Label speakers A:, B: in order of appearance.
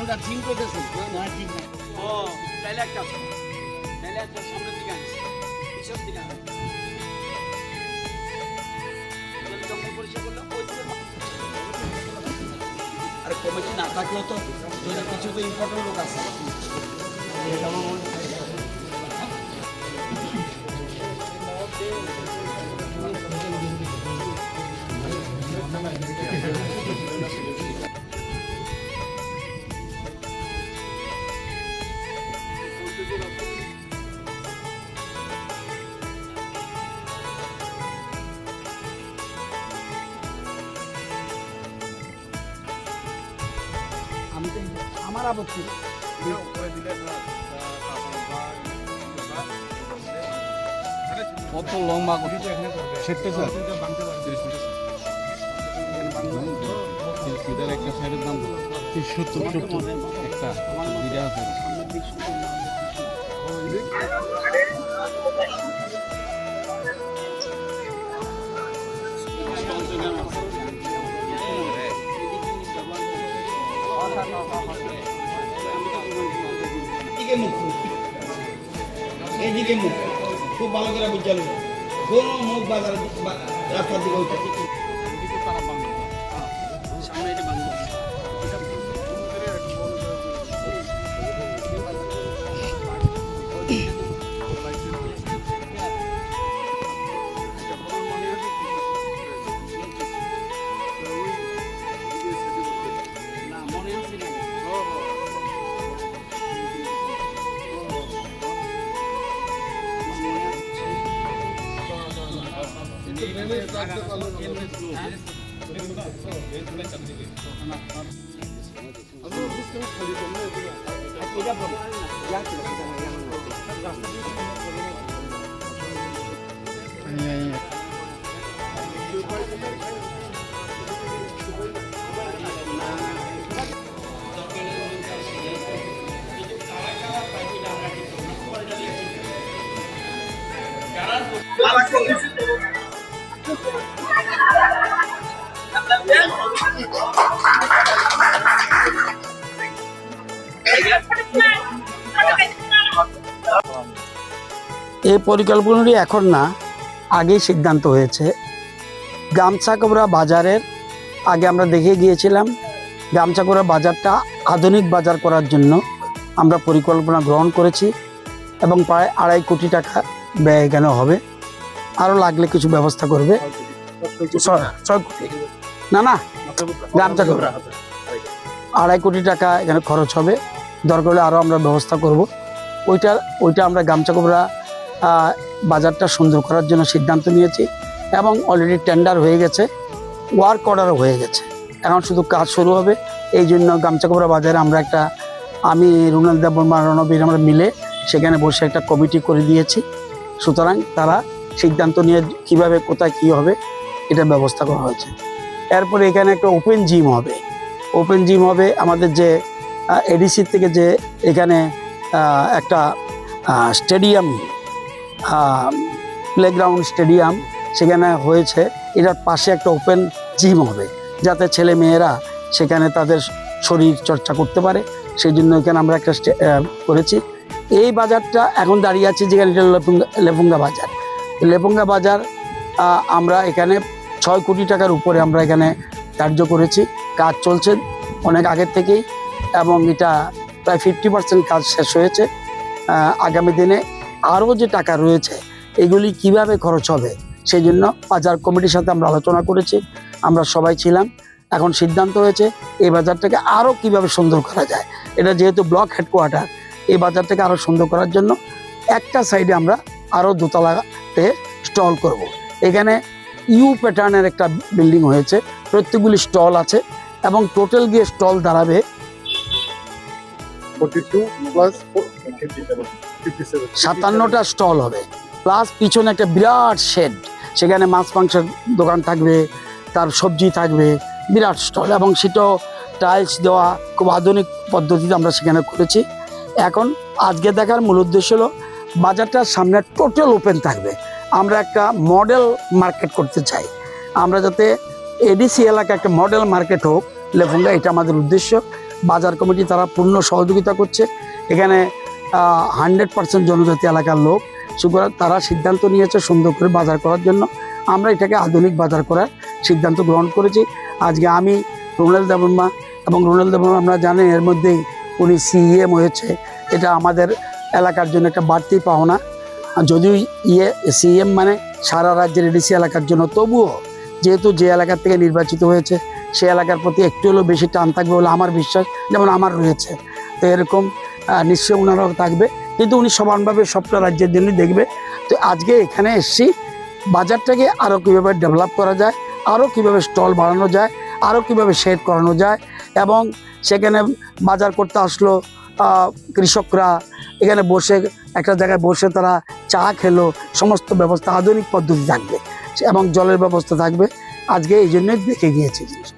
A: না ঠিক করতেছেন
B: না ঠিক না।
A: ও তাইলে একটা তাইলে একটা সামনের দিকে আনিস পিছন দিকে আনিস জঙ্গল পরিষ্কার করলাম ওই দিকে আর কমিটি না থাকলেও তো কিছু তো ইম্পর্টেন্ট লোক আছে
B: আমি তো আমার আপত্তি
C: কত লম্বা সেটতে স্যার এটার একটা সাইডের দাম 70 একটা বিড়া আছে
B: এইদিকে মুখ খুব ভালো করে বুঝালো কোনো মুখ বাজার রাস্তার দিকে ওইটা
A: সামনে এটা বাংলা
B: এই পরিকল্পনাটি এখন না আগেই সিদ্ধান্ত হয়েছে গামছাকোবরা বাজারের আগে আমরা দেখে গিয়েছিলাম গামছাকোবরা বাজারটা আধুনিক বাজার করার জন্য আমরা পরিকল্পনা গ্রহণ করেছি এবং প্রায় 2.5 কোটি টাকা ব্যয় এখানে হবে আরও লাগলে কিছু ব্যবস্থা করবে 6 কোটি না না গামছাকোবরা 2.5 কোটি টাকা এখানে খরচ হবে দরকার হলে আরও আমরা ব্যবস্থা করব ওইটা আমরা গামছাকোবরা বাজারটা সুন্দর করার জন্য সিদ্ধান্ত নিয়েছি এবং অলরেডি টেন্ডার হয়ে গেছে ওয়ার্ক অর্ডারও হয়ে গেছে এখন শুধু কাজ শুরু হবে এই জন্য গামছাকোবরা বাজারে আমরা আমি রুনাল দেববর্মা রণবীর আমরা মিলে সেখানে বসে একটা কমিটি করে দিয়েছি সুতরাং তারা সিদ্ধান্ত নিয়ে কিভাবে কোথায় কী হবে এটা ব্যবস্থা করা হয়েছে এরপরে এখানে একটা ওপেন জিম হবে আমাদের যে এডিসি থেকে যে এখানে একটা স্টেডিয়াম প্লেগ্রাউন্ড স্টেডিয়াম সেখানে হয়েছে এটার পাশে একটা ওপেন জিম হবে যাতে ছেলে মেয়েরা সেখানে তাদের শরীর চর্চা করতে পারে সেই জন্য এখানে আমরা একটা করেছি এই বাজারটা এখন দাঁড়িয়ে আছে যেখানে এটা লেপুঙ্গা বাজার আমরা এখানে 6 কোটি টাকার উপরে আমরা এখানে কার্য করেছি কাজ চলছে অনেক আগের থেকেই এবং এটা প্রায় 50% কাজ শেষ হয়েছে আগামী দিনে আরও যে টাকা রয়েছে এগুলি কিভাবে খরচ হবে সেই জন্য বাজার কমিটির সাথে আমরা আলোচনা করেছি আমরা সবাই ছিলাম এখন সিদ্ধান্ত হয়েছে এই বাজারটাকে আরও কিভাবে সুন্দর করা যায় এটা যেহেতু ব্লক হেডকোয়ার্টার এই বাজারটাকে আরও সুন্দর করার জন্য একটা সাইডে আমরা আরও দোতলাতে স্টল করব। এখানে ইউ প্যাটার্নের একটা বিল্ডিং হয়েছে প্রত্যেকগুলি স্টল আছে এবং টোটাল গিয়ে স্টল দাঁড়াবে 57টা স্টল হবে প্লাস পিছনে একটা বিরাট শেড সেখানে মাছ মাংসের দোকান থাকবে তার সবজি থাকবে বিরাট স্টল এবং সেটাও টাইলস দেওয়া খুব আধুনিক পদ্ধতিতে আমরা সেখানে করেছি এখন আজকে দেখার মূল উদ্দেশ্য হলো বাজারটার সামনে টোটাল ওপেন থাকবে আমরা একটা মডেল মার্কেট করতে চাই আমরা যাতে এডিসি এলাকা একটা মডেল মার্কেট হোক লেফুঙ্গা এটা আমাদের উদ্দেশ্য বাজার কমিটি তারা পূর্ণ সহযোগিতা করছে। এখানে 100% জনজাতি এলাকার লোক, সুতরাং তারা সিদ্ধান্ত নিয়েছে সুন্দর করে বাজার করার জন্য। আমরা এটাকে আধুনিক বাজার করার সিদ্ধান্ত গ্রহণ করেছি। আজকে আমি রুনেল দেববর্মা, এবং রুনেল দেববর্মা আমরা জানেন এর মধ্যেই উনি সিএম হয়েছে। এটা আমাদের এলাকার জন্য একটা বাড়তি পাওনা। যদিও সিএম মানে সারা রাজ্যের এডিসি এলাকার জন্য, তবুও যেহেতু যে এলাকার থেকে নির্বাচিত হয়েছে সে এলাকার প্রতি একটু হলেও বেশি টান থাকবে বলে আমার বিশ্বাস, যেমন আমার রয়েছে। তো এরকম নিশ্চয়ই ওনারাও থাকবে, কিন্তু উনি সমানভাবে সবটা রাজ্যের জন্যই দেখবে। তো আজকে এখানে এসছি বাজারটাকে আরও কীভাবে ডেভেলপ করা যায়, আরও কীভাবে স্টল বাড়ানো যায়, আরও কীভাবে শেড করানো যায়, এবং সেখানে বাজার করতে আসলো কৃষকরা এখানে বসে একটা জায়গায় বসে তারা চা খেলো, সমস্ত ব্যবস্থা আধুনিক পদ্ধতি থাকবে এবং জলের ব্যবস্থা থাকবে। আজকে এই জন্যই দেখে গিয়েছি জিনিসটা।